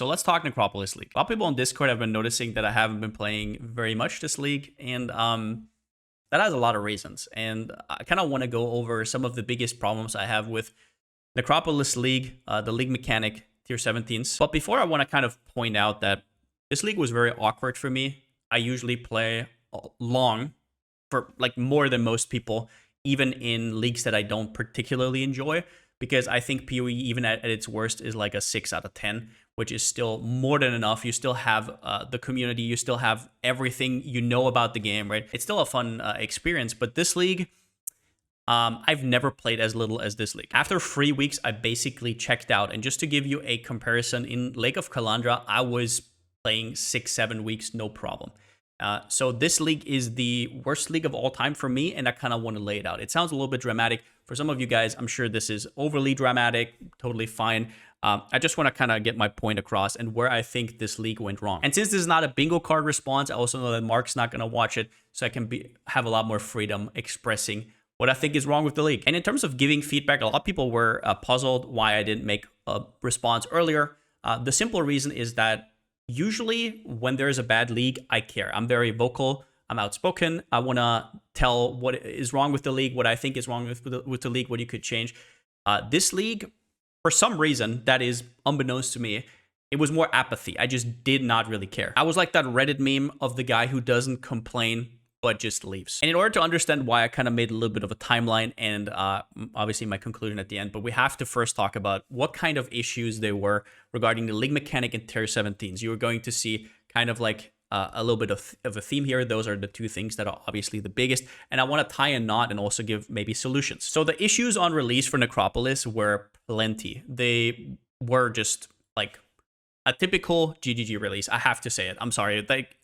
So let's talk Necropolis League. A lot of people on Discord have been noticing that I haven't been playing very much this league, and that has a lot of reasons. And I kind of want to go over some of the biggest problems I have with Necropolis League, the league mechanic, tier 17s. But before, I want to kind of point out that this league was very awkward for me. I usually play long for like more than most people, even in leagues that I don't particularly enjoy, because I think PoE, even at its worst, is like a 6 out of 10, which is still more than enough. You still have the community, you still have everything you know about the game, right? It's still a fun experience, but this league, I've never played as little as this league. After 3 weeks, I basically checked out, and just to give you a comparison, in Lake of Kalandra, I was playing 6-7 weeks, no problem. So this league is the worst league of all time for me, and I kind of want to lay it out. It sounds a little bit dramatic. For some of you guys, I'm sure this is overly dramatic, totally fine. I just want to kind of get my point across and where I think this league went wrong. And since this is not a bingo card response, I also know that Mark's not going to watch it, so I can have a lot more freedom expressing what I think is wrong with the league. And in terms of giving feedback, a lot of people were puzzled why I didn't make a response earlier. The simple reason is that usually when there's a bad league, I care. I'm very vocal. I'm outspoken. I want to tell what is wrong with the league, what I think is wrong with the league, what you could change. This league, for some reason that is unbeknownst to me, it was more apathy. I just did not really care. I was like that Reddit meme of the guy who doesn't complain but just leaves. And in order to understand why, I kind of made a little bit of a timeline and obviously my conclusion at the end, but we have to first talk about what kind of issues there were regarding the league mechanic in tier 17s. You are going to see kind of like a little bit of a theme here. Those are the two things that are obviously the biggest, and I want to tie a knot and also give maybe solutions. So the issues on release for Necropolis were plenty. They were just like a typical GGG release. I have to say it. I'm sorry. Like,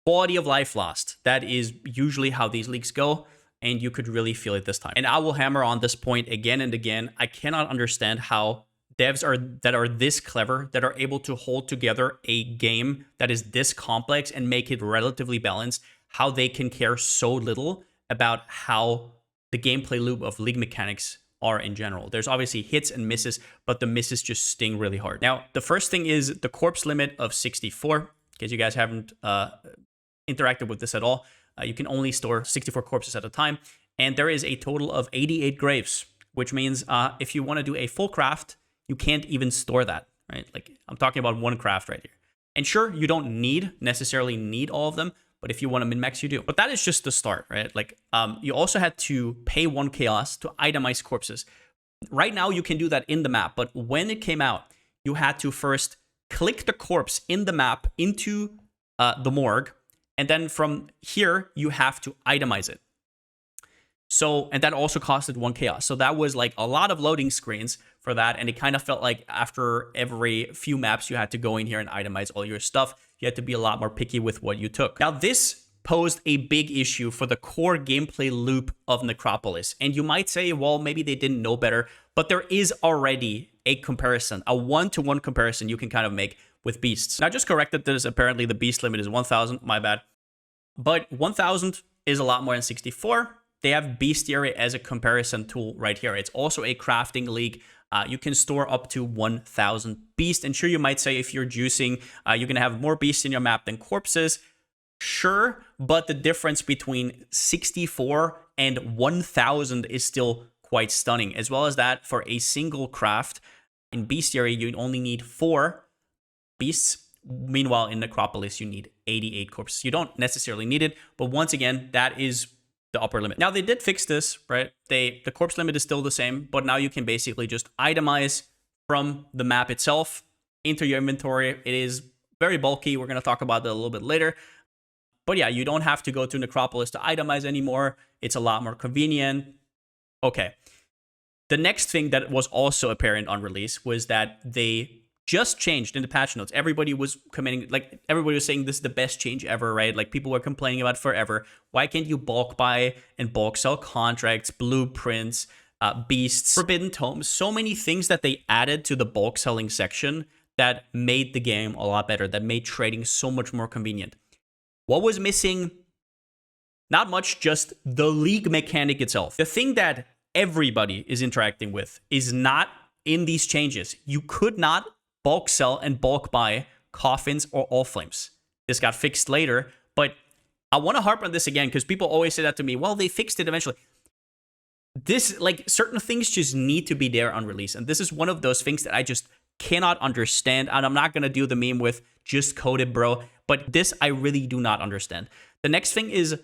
quality of life lost. That is usually how these leagues go, and you could really feel it this time. And I will hammer on this point again and again. I cannot understand how devs that are this clever, that are able to hold together a game that is this complex and make it relatively balanced, how they can care so little about how the gameplay loop of league mechanics are in general. There's obviously hits and misses, but the misses just sting really hard. Now, the first thing is the corpse limit of 64. In case you guys haven't interacted with this at all, you can only store 64 corpses at a time, and there is a total of 88 graves, which means if you want to do a full craft, you can't even store that, right? Like, I'm talking about one craft right here. And sure, you don't necessarily need all of them, but if you want to min-max, you do. But that is just the start, right? Like, you also had to pay 1 chaos to itemize corpses. Right now, you can do that in the map, but when it came out, you had to first click the corpse in the map into the morgue, and then from here, you have to itemize it. So, and that also costed 1 chaos. So that was like a lot of loading screens for that. And it kind of felt like after every few maps, you had to go in here and itemize all your stuff. You had to be a lot more picky with what you took. Now, this posed a big issue for the core gameplay loop of Necropolis. And you might say, well, maybe they didn't know better, but there is already a comparison, a one-to-one comparison you can kind of make with beasts. Now, I just corrected this. Apparently, the beast limit is 1,000. My bad. But 1,000 is a lot more than 64. They have bestiary as a comparison tool right here. It's also a crafting league. You can store up to 1,000 beasts. And sure, you might say if you're juicing, you're going to have more beasts in your map than corpses. Sure, but the difference between 64 and 1,000 is still quite stunning. As well as that, for a single craft in bestiary, you only need 4 beasts. Meanwhile, in Necropolis, you need 88 corpses. You don't necessarily need it, but once again, that is the upper limit. Now, they did fix this, right? The corpse limit is still the same, but now you can basically just itemize from the map itself into your inventory. It is very bulky. We're going to talk about that a little bit later. But yeah, you don't have to go to Necropolis to itemize anymore. It's a lot more convenient. Okay. The next thing that was also apparent on release was that they just changed in the patch notes. Everybody was commenting, like everybody was saying this is the best change ever, right? Like people were complaining about forever. Why can't you bulk buy and bulk sell contracts, blueprints, beasts, forbidden tomes? So many things that they added to the bulk selling section that made the game a lot better, that made trading so much more convenient. What was missing? Not much, just the league mechanic itself. The thing that everybody is interacting with is not in these changes. You could not bulk sell and bulk buy coffins or all flames. This got fixed later, but I want to harp on this again because people always say that to me. Well, they fixed it eventually. This, like, certain things just need to be there on release. And this is one of those things that I just cannot understand. And I'm not going to do the meme with just code it, bro. But this I really do not understand. The next thing is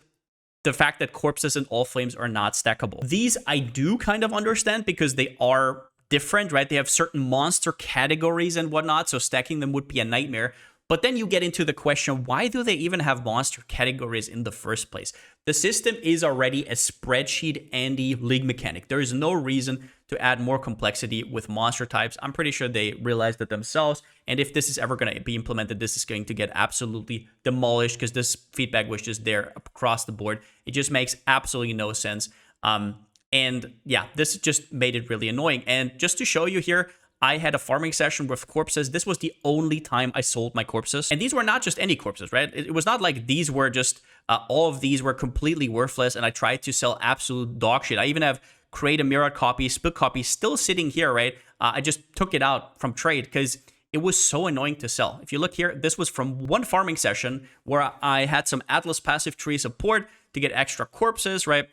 the fact that corpses and all flames are not stackable. These I do kind of understand because they are different, right? They have certain monster categories and whatnot. So stacking them would be a nightmare. But then you get into the question, why do they even have monster categories in the first place? The system is already a spreadsheet Andy League mechanic. There is no reason to add more complexity with monster types. I'm pretty sure they realized it themselves. And if this is ever going to be implemented, this is going to get absolutely demolished because this feedback was just there across the board. It just makes absolutely no sense. And yeah, this just made it really annoying. And just to show you here, I had a farming session with corpses. This was the only time I sold my corpses. And these were not just any corpses, right? It was not like these were just, all of these were completely worthless and I tried to sell absolute dog shit. I even have create a mirrored copy, split copy still sitting here, right? I just took it out from trade because it was so annoying to sell. If you look here, this was from one farming session where I had some Atlas passive tree support to get extra corpses, right?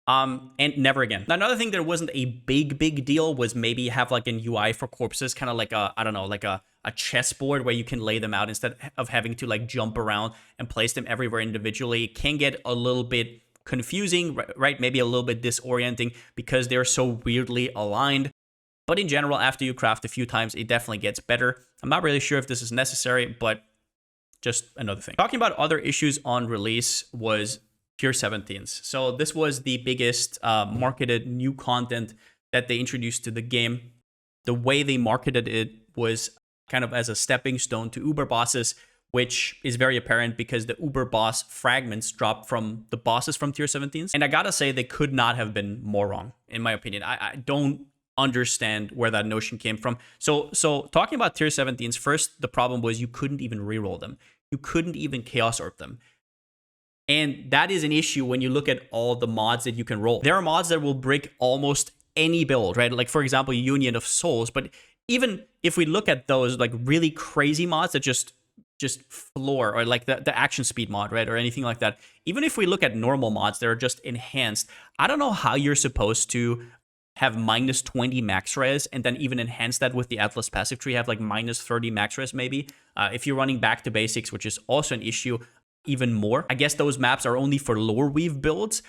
And never again. Now, another thing that wasn't a big deal was maybe have like an UI for corpses, kind of like a, I don't know, like a chessboard where you can lay them out instead of having to like jump around and place them everywhere individually. It can get a little bit confusing, right? Maybe a little bit disorienting because they're so weirdly aligned. But in general, after you craft a few times, it definitely gets better. I'm not really sure if this is necessary, but just another thing. Talking about other issues on release was Tier 17s. So this was the biggest marketed new content that they introduced to the game. The way they marketed it was kind of as a stepping stone to Uber bosses, which is very apparent because the Uber boss fragments dropped from the bosses from Tier 17s. And I gotta say, they could not have been more wrong, in my opinion. I don't understand where that notion came from. So talking about Tier 17s, first, the problem was you couldn't even reroll them. You couldn't even Chaos Orb them. And that is an issue when you look at all the mods that you can roll. There are mods that will break almost any build, right? Like, for example, Union of Souls. But even if we look at those like really crazy mods that just floor, or like the action speed mod, right? Or anything like that. Even if we look at normal mods that are just enhanced, I don't know how you're supposed to have minus 20 max res and then even enhance that with the Atlas passive tree, have like minus 30 max res maybe. If you're running back to basics, which is also an issue, even more. I guess those maps are only for lore weave builds,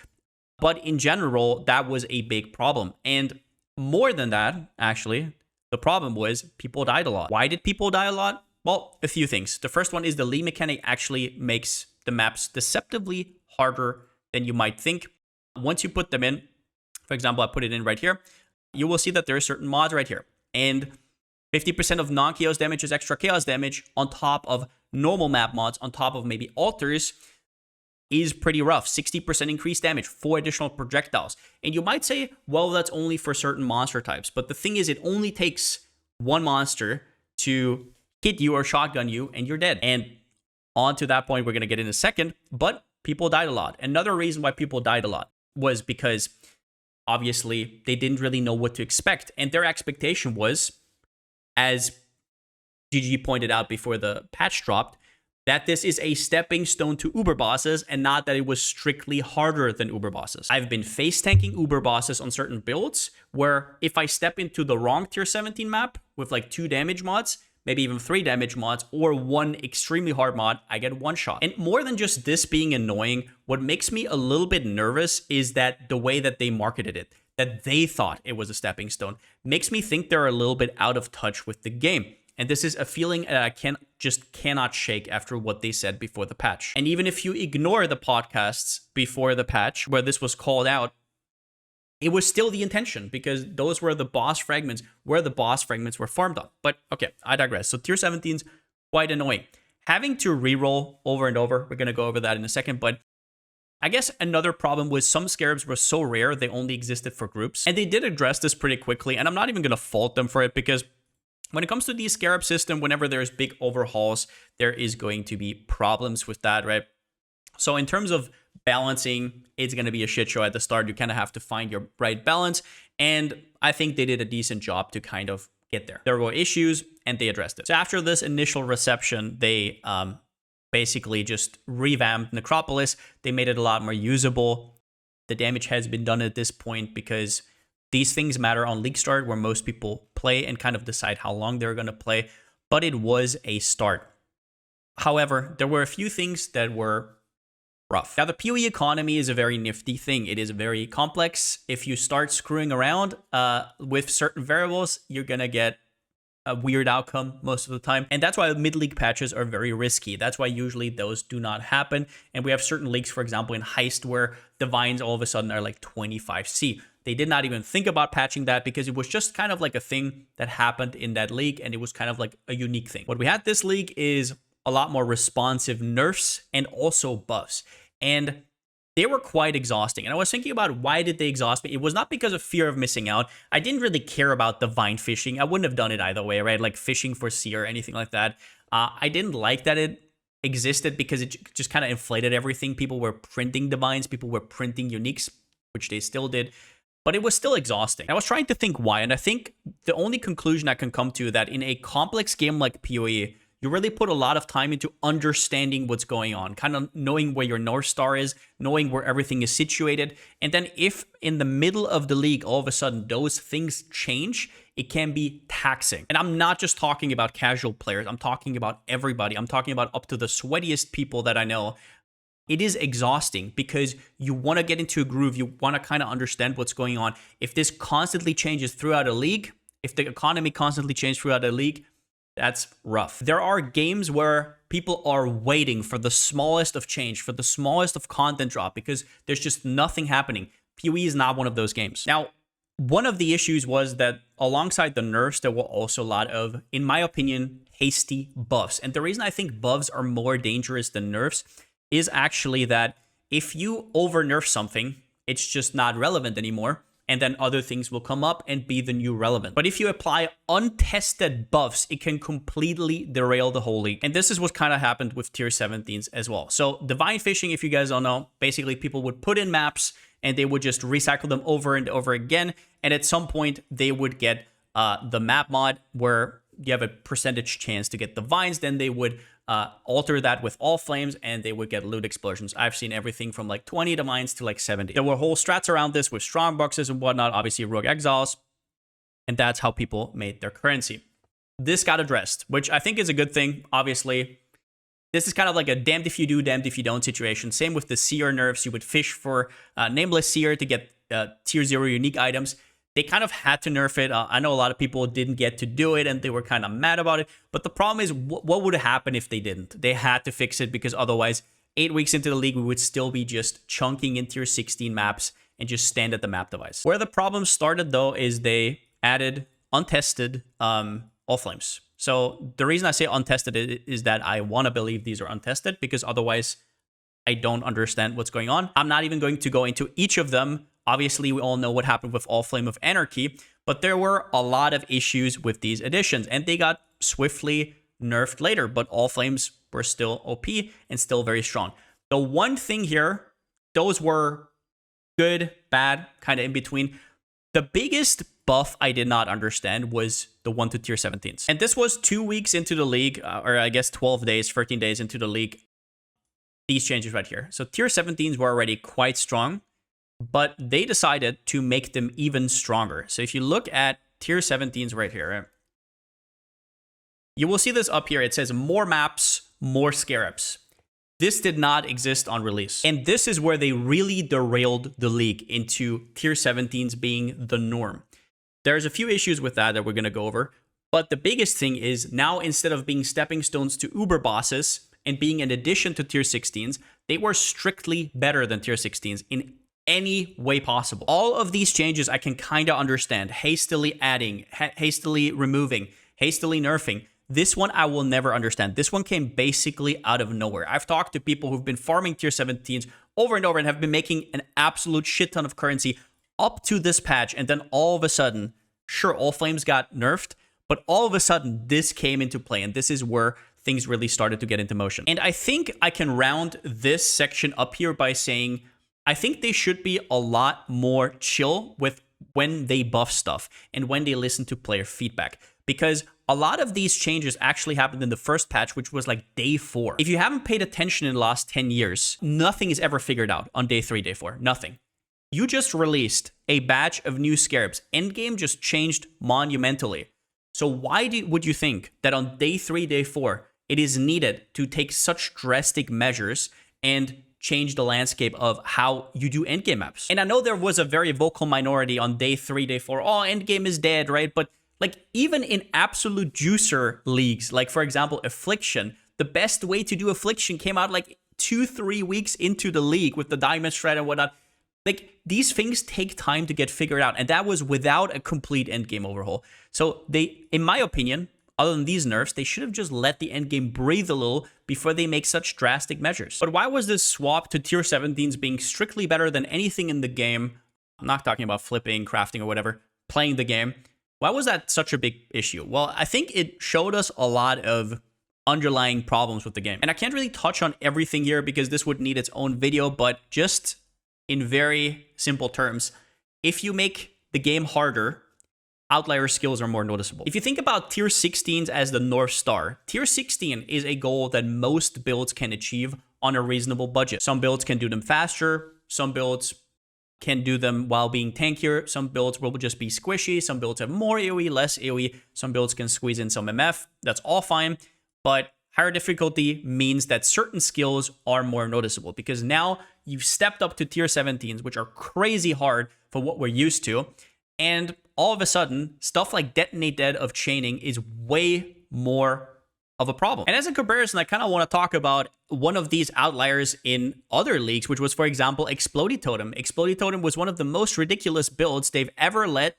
but in general, that was a big problem. And more than that, actually, the problem was people died a lot. Why did people die a lot? Well, a few things. The first one is the League mechanic actually makes the maps deceptively harder than you might think. Once you put them in, for example, I put it in right here, you will see that there are certain mods right here. And 50% of non-chaos damage is extra chaos damage on top of normal map mods, on top of maybe altars, is pretty rough. 60% increased damage, 4 additional projectiles. And you might say, well, that's only for certain monster types. But the thing is, it only takes one monster to hit you or shotgun you, and you're dead. And on to that point, we're going to get in a second, but people died a lot. Another reason why people died a lot was because, obviously, they didn't really know what to expect. And their expectation was, as GG pointed out before the patch dropped, that this is a stepping stone to Uber bosses and not that it was strictly harder than Uber bosses. I've been face tanking Uber bosses on certain builds where if I step into the wrong tier 17 map with like 2 damage mods, maybe even 3 damage mods, or 1 extremely hard mod, I get 1 shot. And more than just this being annoying, what makes me a little bit nervous is that the way that they marketed it, that they thought it was a stepping stone, makes me think they're a little bit out of touch with the game. And this is a feeling that I cannot shake after what they said before the patch. And even if you ignore the podcasts before the patch where this was called out, it was still the intention because those were the boss fragments where the boss fragments were farmed on. But okay, I digress. So tier 17's quite annoying. Having to reroll over and over, we're going to go over that in a second, but I guess another problem was some scarabs were so rare they only existed for groups. And they did address this pretty quickly, and I'm not even going to fault them for it because when it comes to the scarab system, whenever there's big overhauls, there is going to be problems with that, right? So in terms of balancing, it's going to be a shit show at the start. You kind of have to find your right balance. And I think they did a decent job to kind of get there. There were issues and they addressed it. So after this initial reception, they basically just revamped Necropolis. They made it a lot more usable. The damage has been done at this point because these things matter on League Start, where most people play and kind of decide how long they're going to play. But it was a start. However, there were a few things that were rough. Now, the PoE economy is a very nifty thing. It is very complex. If you start screwing around with certain variables, you're going to get a weird outcome most of the time. And that's why mid-league patches are very risky. That's why usually those do not happen. And we have certain leagues, for example, in Heist, where divines all of a sudden are like 25C. They did not even think about patching that because it was just kind of like a thing that happened in that league, and it was kind of like a unique thing. What we had this league is a lot more responsive nerfs and also buffs. And they were quite exhausting. And I was thinking about, why did they exhaust me? It was not because of fear of missing out. I didn't really care about divine fishing. I wouldn't have done it either way, right? Like fishing for seer or anything like that. I didn't like that it existed because it just kind of inflated everything. People were printing divines. People were printing uniques, which they still did. But it was still exhausting. I was trying to think why. And I think the only conclusion I can come to, that in a complex game like PoE, you really put a lot of time into understanding what's going on, kind of knowing where your North Star is, knowing where everything is situated. And then if in the middle of the league, all of a sudden those things change, it can be taxing. And I'm not just talking about casual players. I'm talking about everybody. I'm talking about up to the sweatiest people that I know. It is exhausting because you want to get into a groove. You want to kind of understand what's going on. If this constantly changes throughout a league, if the economy constantly changes throughout a league, that's rough. There are games where people are waiting for the smallest of change, for the smallest of content drop, because there's just nothing happening. PoE is not one of those games. Now, one of the issues was that alongside the nerfs, there were also a lot of, in my opinion, hasty buffs. And the reason I think buffs are more dangerous than nerfs is actually that if you over nerf something, it's just not relevant anymore. And then other things will come up and be the new relevant. But if you apply untested buffs, it can completely derail the whole league. And this is what kind of happened with tier 17s as well. So divine fishing, if you guys don't know, basically people would put in maps and they would just recycle them over and over again. And at some point they would get the map mod where you have a percentage chance to get divines. Then they would alter that with all flames and they would get loot explosions. I've seen everything from like 20 divines to like 70. There were whole strats around this with strong boxes and whatnot, obviously rogue exiles, and that's how people made their currency. This got addressed, which I think is a good thing. Obviously, this is kind of like a damned if you do, damned if you don't situation. Same with the seer nerfs. You would fish for nameless seer to get tier 0 unique items. They kind of had to nerf it. I know a lot of people didn't get to do it and they were kind of mad about it. But the problem is, what would happen if they didn't? They had to fix it because otherwise, 8 weeks into the league, we would still be just chunking in tier 16 maps and just stand at the map device. Where the problem started, though, is they added untested all flames. So the reason I say untested is that I want to believe these are untested because otherwise, I don't understand what's going on. I'm not even going to go into each of them. Obviously, we all know what happened with All Flame of Anarchy, but there were a lot of issues with these additions, and they got swiftly nerfed later, but All Flames were still OP and still very strong. The one thing here, those were good, bad, kind of in between. The biggest buff I did not understand was the 1 to tier 17s. And this was 2 weeks into the league, or I guess 12 days, 13 days into the league. These changes right here. So tier 17s were already quite strong, but they decided to make them even stronger. So if you look at tier 17s right here, you will see this up here. It says more maps, more scarabs. This did not exist on release. And this is where they really derailed the league into tier 17s being the norm. There's a few issues with that we're going to go over. But the biggest thing is now, instead of being stepping stones to uber bosses and being an addition to tier 16s, they were strictly better than tier 16s in any way possible. All of these changes I can kind of understand. Hastily adding, hastily removing, hastily nerfing. This one I will never understand. This one came basically out of nowhere. I've talked to people who've been farming tier 17s over and over and have been making an absolute shit ton of currency up to this patch. And then all of a sudden, sure, All Flames got nerfed, but all of a sudden this came into play. And this is where things really started to get into motion. And I think I can round this section up here by saying, I think they should be a lot more chill with when they buff stuff and when they listen to player feedback. because a lot of these changes actually happened in the first patch, which was like day 4. If you haven't paid attention in the last 10 years, nothing is ever figured out on day 3, day 4. Nothing. You just released a batch of new scarabs. Endgame just changed monumentally. So why would you think that on day 3, day 4, it is needed to take such drastic measures and change the landscape of how you do endgame maps? And I know there was a very vocal minority on day 3, day 4. Oh, endgame is dead, right? But like even in absolute juicer leagues, like for example, Affliction, the best way to do Affliction came out like 2-3 weeks into the league with the diamond shred and whatnot. Like, these things take time to get figured out, and that was without a complete endgame overhaul. So they, in my opinion, other than these nerfs, they should have just let the endgame breathe a little before they make such drastic measures. But why was this swap to tier 17s being strictly better than anything in the game? I'm not talking about flipping, crafting, or whatever, playing the game. Why was that such a big issue? Well, I think it showed us a lot of underlying problems with the game. And I can't really touch on everything here because this would need its own video, but just in very simple terms, if you make the game harder, outlier skills are more noticeable. If you think about tier 16s as the North Star, tier 16 is a goal that most builds can achieve on a reasonable budget. Some builds can do them faster, some builds can do them while being tankier, some builds will just be squishy, some builds have more AoE, less AoE, some builds can squeeze in some MF, that's all fine, but higher difficulty means that certain skills are more noticeable because now you've stepped up to tier 17s, which are crazy hard for what we're used to. And all of a sudden, stuff like Detonate Dead of chaining is way more of a problem. And as a comparison, I kind of want to talk about one of these outliers in other leagues, which was, for example, Explodey Totem. Explodey Totem was one of the most ridiculous builds they've ever let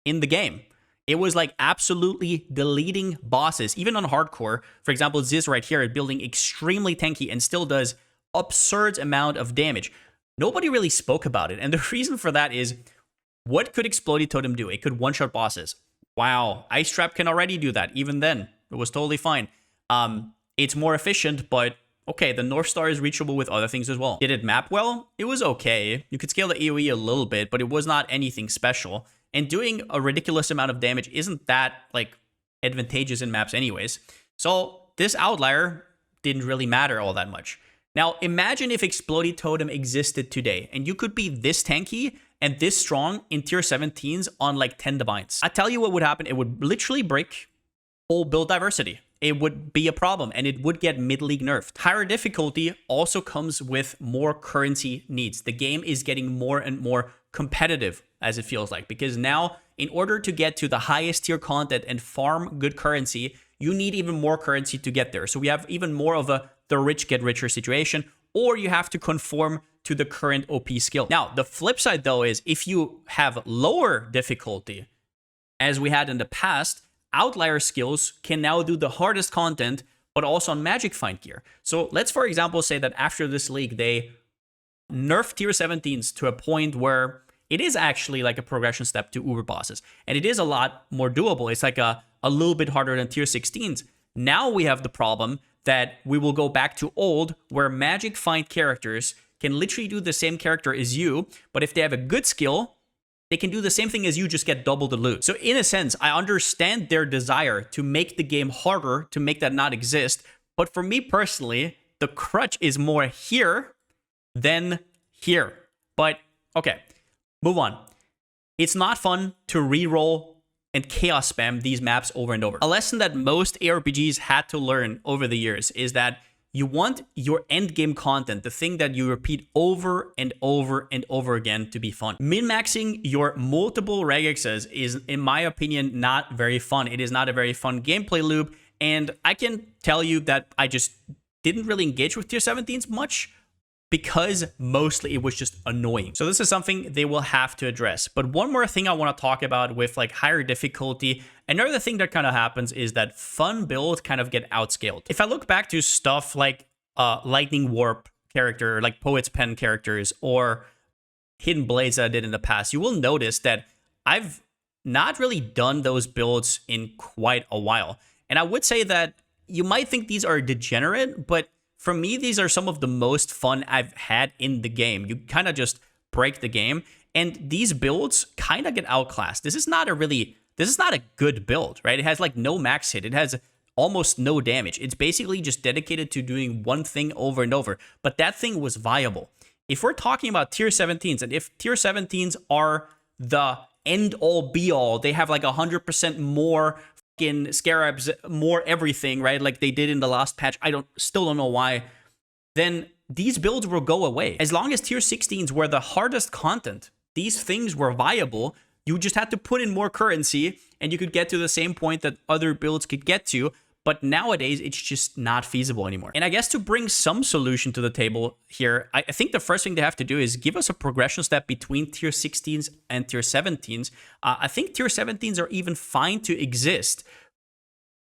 in the game. It was like absolutely deleting bosses, even on hardcore. For example, Ziz right here building extremely tanky and still does absurd amount of damage. Nobody really spoke about it. And the reason for that is, what could Explodey Totem do? It could one-shot bosses. Wow, Ice Trap can already do that. Even then, it was totally fine. It's more efficient, but okay, the North Star is reachable with other things as well. Did it map well? It was okay. You could scale the AoE a little bit, but it was not anything special. And doing a ridiculous amount of damage isn't that, like, advantageous in maps anyways. So this outlier didn't really matter all that much. Now, imagine if Explodey Totem existed today, and you could be this tanky and this strong in tier 17s on, like, 10 divines. I tell you what would happen. It would literally break full build diversity. It would be a problem, and it would get mid-league nerfed. Higher difficulty also comes with more currency needs. The game is getting more and more competitive, as it feels like, because now, in order to get to the highest tier content and farm good currency, you need even more currency to get there. So we have even more of a the rich get richer situation, or you have to conform to the current OP skill. Now, the flip side, though, is if you have lower difficulty, as we had in the past, outlier skills can now do the hardest content, but also on Magic Find gear. So let's, for example, say that after this league, they nerf tier 17s to a point where it is actually like a progression step to Uber bosses. And it is a lot more doable. It's like a little bit harder than tier 16s. Now we have the problem that we will go back to old, where Magic Find characters can literally do the same character as you, but if they have a good skill, they can do the same thing as you, just get double the loot. So in a sense, I understand their desire to make the game harder, to make that not exist. But for me personally, the crutch is more here than here. But okay, move on. It's not fun to reroll and chaos spam these maps over and over. A lesson that most ARPGs had to learn over the years is that you want your endgame content, the thing that you repeat over and over and over again, to be fun. Min-maxing your multiple regexes is, in my opinion, not very fun. It is not a very fun gameplay loop, and I can tell you that I just didn't really engage with tier 17s much because mostly it was just annoying. So this is something they will have to address. But one more thing I want to talk about with like higher difficulty, another thing that kind of happens is that fun builds kind of get outscaled. If I look back to stuff like Lightning Warp character, like Poet's Pen characters, or Hidden Blades that I did in the past, you will notice that I've not really done those builds in quite a while. And I would say that you might think these are degenerate, but for me, these are some of the most fun I've had in the game. You kind of just break the game, and these builds kind of get outclassed. This is not a really this is not a good build, right? It has like no max hit. It has almost no damage. It's basically just dedicated to doing one thing over and over. But that thing was viable. If we're talking about tier 17s, and if tier 17s are the end all be all, they have like 100% more fucking scarabs, more everything, right? Like they did in the last patch. Still don't know why. Then these builds will go away. As long as tier 16s were the hardest content, these things were viable. You just had to put in more currency and you could get to the same point that other builds could get to. But nowadays, it's just not feasible anymore. And I guess to bring some solution to the table here, I think the first thing they have to do is give us a progression step between tier 16s and tier 17s. I think tier 17s are even fine to exist,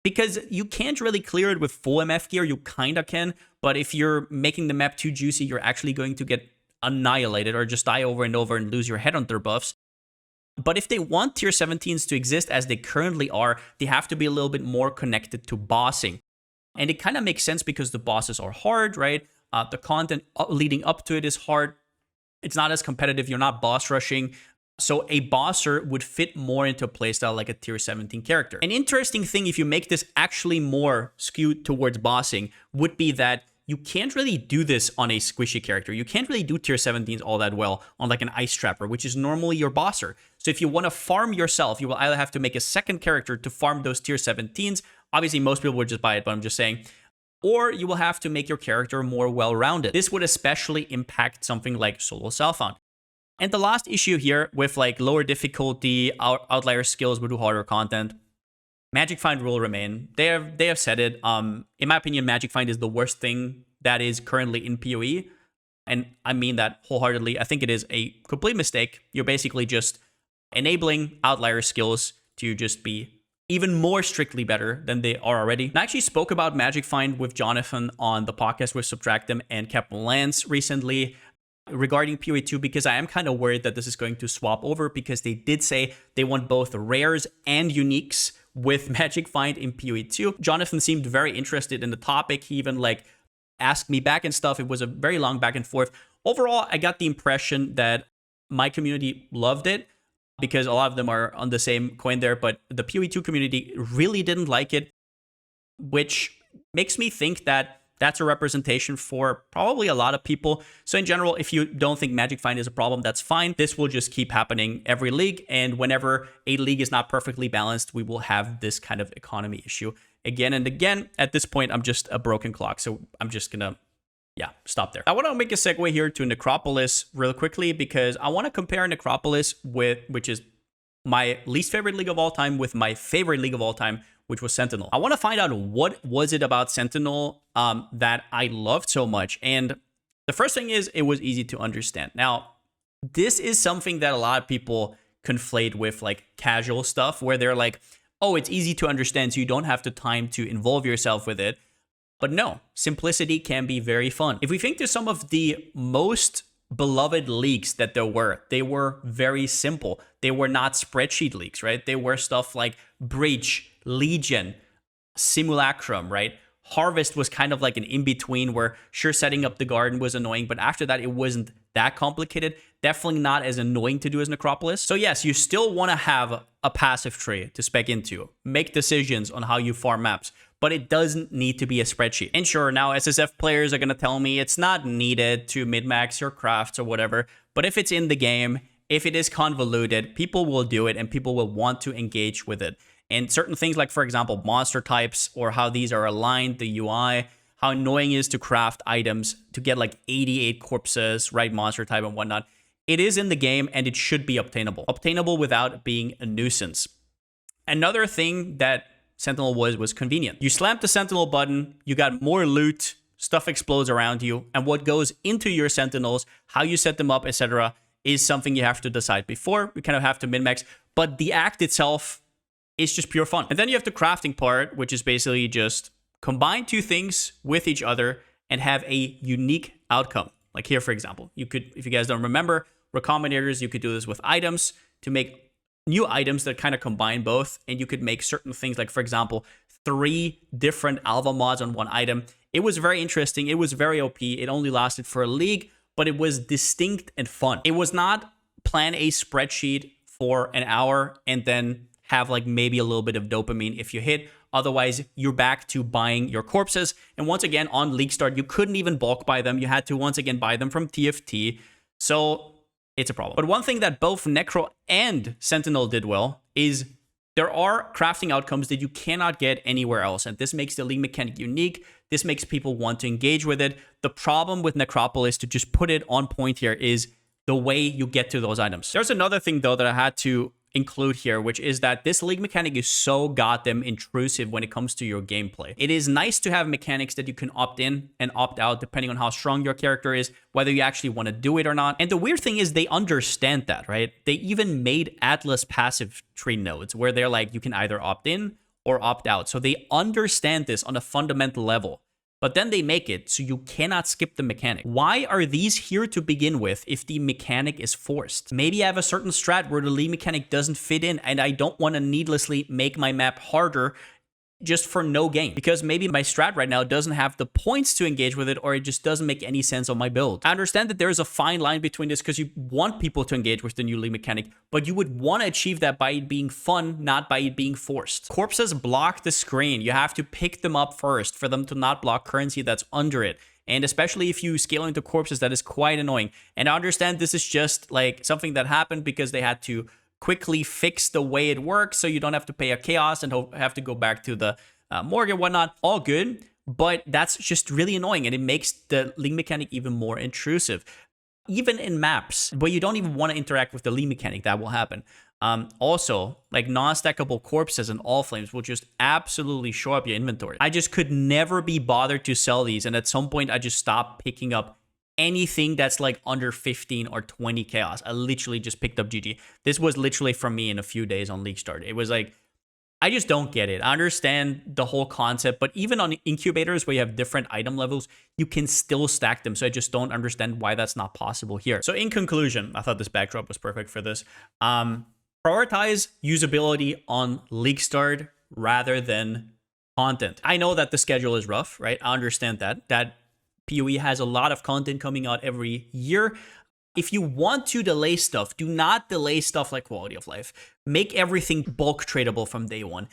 because you can't really clear it with full MF gear. You kind of can, but if you're making the map too juicy, you're actually going to get annihilated or just die over and over and lose your headhunter buffs. But if they want tier 17s to exist as they currently are, they have to be a little bit more connected to bossing. And it kind of makes sense because the bosses are hard, right? The content leading up to it is hard. It's not as competitive. You're not boss rushing. So a bosser would fit more into a playstyle like a tier 17 character. An interesting thing, if you make this actually more skewed towards bossing, would be that you can't really do this on a squishy character. You can't really do tier 17s all that well on like an Ice Trapper, which is normally your bosser. So if you want to farm yourself, you will either have to make a second character to farm those tier 17s. Obviously, most people would just buy it, but I'm just saying. Or you will have to make your character more well-rounded. This would especially impact something like Solo Self-Found. And the last issue here with like lower difficulty, outlier skills would do harder content. Magic Find will remain. They have said it. In my opinion, Magic Find is the worst thing that is currently in PoE. And I mean that wholeheartedly. I think it is a complete mistake. You're basically just enabling outlier skills to just be even more strictly better than they are already. And I actually spoke about Magic Find with Jonathan on the podcast with Subtractem and Captain Lance recently regarding PoE 2, because I am kind of worried that this is going to swap over, because they did say they want both rares and uniques with Magic Find in PoE 2. Jonathan seemed very interested in the topic. He even like asked me back and stuff. It was a very long back and forth. Overall, I got the impression that my community loved it, because a lot of them are on the same coin there, but the PoE 2 community really didn't like it, which makes me think that that's a representation for probably a lot of people. So in general, if you don't think Magic Find is a problem, that's fine. This will just keep happening every league. And whenever a league is not perfectly balanced, we will have this kind of economy issue again and again. At this point, I'm just a broken clock. So I'm just going to, stop there. I want to make a segue here to Necropolis real quickly, because I want to compare Necropolis with, which is my least favorite league of all time, with my favorite league of all time, which was Sentinel. I want to find out what was it about Sentinel that I loved so much. And the first thing is, it was easy to understand. Now, this is something that a lot of people conflate with like casual stuff, where they're like, oh, it's easy to understand, so you don't have the time to involve yourself with it. But no, simplicity can be very fun. If we think to some of the most beloved leagues that there were, they were very simple. They were not spreadsheet leagues, right? They were stuff like Breach, Legion, Simulacrum, right? Harvest was kind of like an in-between, where sure, setting up the garden was annoying, but after that, it wasn't that complicated. Definitely not as annoying to do as Necropolis. So yes, you still want to have a passive tree to spec into, make decisions on how you farm maps, but it doesn't need to be a spreadsheet. And sure, now SSF players are going to tell me it's not needed to min-max your crafts or whatever, but if it's in the game, if it is convoluted, people will do it and people will want to engage with it. And certain things like, for example, monster types, or how these are aligned, the UI, how annoying it is to craft items to get like 88 corpses, right, monster type and whatnot. It is in the game and it should be obtainable. Obtainable without being a nuisance. Another thing that Sentinel was convenient. You slammed the Sentinel button, you got more loot, stuff explodes around you, and what goes into your Sentinels, how you set them up, etc., is something you have to decide before. You kind of have to min-max, but the act itself is just pure fun. And then you have the crafting part, which is basically just combine two things with each other and have a unique outcome. Like here, for example, you could, if you guys don't remember, Recombinators, you could do this with items to make new items that kind of combine both, and you could make certain things like, for example, 3 different alpha mods on one item. It was very interesting. It was very OP. It only lasted for a league, but it was distinct and fun. It was not plan a spreadsheet for an hour and then have like maybe a little bit of dopamine if you hit. Otherwise, you're back to buying your corpses. And once again, on League Start, you couldn't even bulk buy them. You had to once again buy them from TFT. So it's a problem. But one thing that both Necro and Sentinel did well is there are crafting outcomes that you cannot get anywhere else. And this makes the League mechanic unique. This makes people want to engage with it. The problem with Necropolis, to just put it on point here, is the way you get to those items. There's another thing, though, that I had to include here, which is that this League mechanic is so goddamn intrusive when it comes to your gameplay. It is nice to have mechanics that you can opt in and opt out depending on how strong your character is, whether you actually want to do it or not. And the weird thing is they understand that, right? They even made Atlas passive tree nodes where they're like, you can either opt in or opt out. So they understand this on a fundamental level. But then they make it so you cannot skip the mechanic. Why are these here to begin with if the mechanic is forced? Maybe I have a certain strat where the League mechanic doesn't fit in and I don't want to needlessly make my map harder just for no gain. Because maybe my strat right now doesn't have the points to engage with it, or it just doesn't make any sense on my build. I understand that there is a fine line between this because you want people to engage with the new League mechanic, but you would want to achieve that by it being fun, not by it being forced. Corpses block the screen. You have to pick them up first for them to not block currency that's under it. And especially if you scale into corpses, that is quite annoying. And I understand this is just like something that happened because they had to quickly fix the way it works so you don't have to pay a chaos and have to go back to the morgue and whatnot. All good, but that's just really annoying, and it makes the League mechanic even more intrusive. Even in maps where you don't even want to interact with the League mechanic, that will happen. Also, like non-stackable corpses and all flames will just absolutely show up your inventory. I just could never be bothered to sell these, and at some point I just stopped picking up anything that's like under 15 or 20 chaos. I literally just picked up GG. This was literally from me in a few days on League Start. It was like, I just don't get it. I understand the whole concept, but even on incubators where you have different item levels, you can still stack them. So I just don't understand why that's not possible here. So in conclusion, I thought this backdrop was perfect for this. Prioritize usability on League Start rather than content. I know that the schedule is rough, right? I understand that PoE has a lot of content coming out every year. If you want to delay stuff, do not delay stuff like quality of life. Make everything bulk tradable from day one.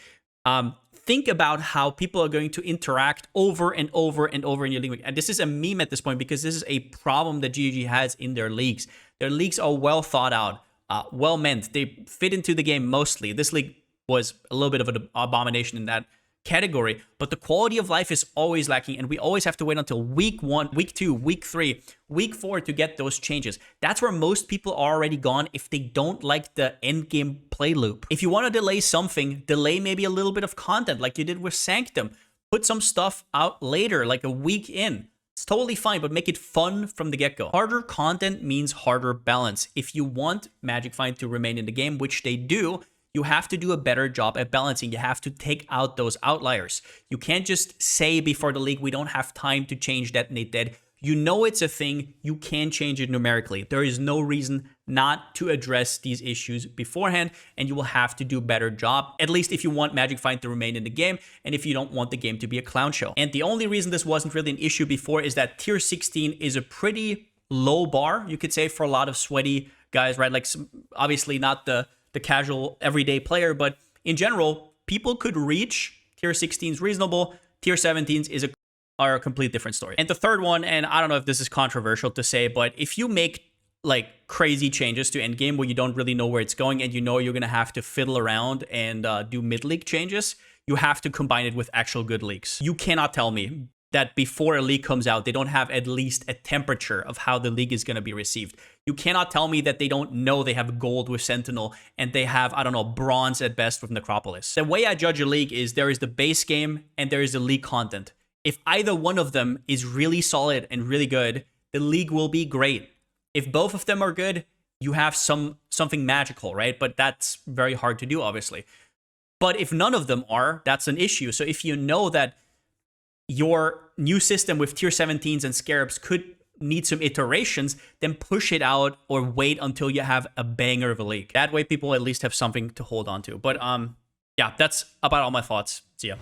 Think about how people are going to interact over and over and over in your league. And this is a meme at this point because this is a problem that GG has in their leagues. Their leagues are well thought out, well meant. They fit into the game mostly. This league was a little bit of an abomination in that category, but the quality of life is always lacking, and we always have to wait until week 1, week 2, week 3, week 4 to get those changes. That's where most people are already gone if they don't like the end game play loop. If you want to delay something, delay maybe a little bit of content like you did with Sanctum. Put some stuff out later, like a week in. It's totally fine, but make it fun from the get-go. Harder content means harder balance. If you want Magic Find to remain in the game, which they do, you have to do a better job at balancing. You have to take out those outliers. You can't just say before the league, we don't have time to change that, and it did. You know it's a thing. You can change it numerically. There is no reason not to address these issues beforehand, and you will have to do a better job, at least if you want Magic Find to remain in the game, and if you don't want the game to be a clown show. And the only reason this wasn't really an issue before is that tier 16 is a pretty low bar, you could say, for a lot of sweaty guys, right? Like, obviously not the casual everyday player, but in general, people could reach tier 16s reasonable. Tier 17s are a complete different story. And the third one, and I don't know if this is controversial to say, but if you make like crazy changes to endgame where you don't really know where it's going and you know you're gonna have to fiddle around and do mid-league changes, you have to combine it with actual good leaks. You cannot tell me that before a league comes out, they don't have at least a temperature of how the league is going to be received. You cannot tell me that they don't know they have gold with Sentinel and they have, I don't know, bronze at best with Necropolis. The way I judge a league is there is the base game and there is the league content. If either one of them is really solid and really good, the league will be great. If both of them are good, you have something magical, right? But that's very hard to do, obviously. But if none of them are, that's an issue. So if you know that your new system with tier 17s and scarabs could need some iterations, then push it out or wait until you have a banger of a league. That way people at least have something to hold on to. But yeah, that's about all my thoughts. See ya.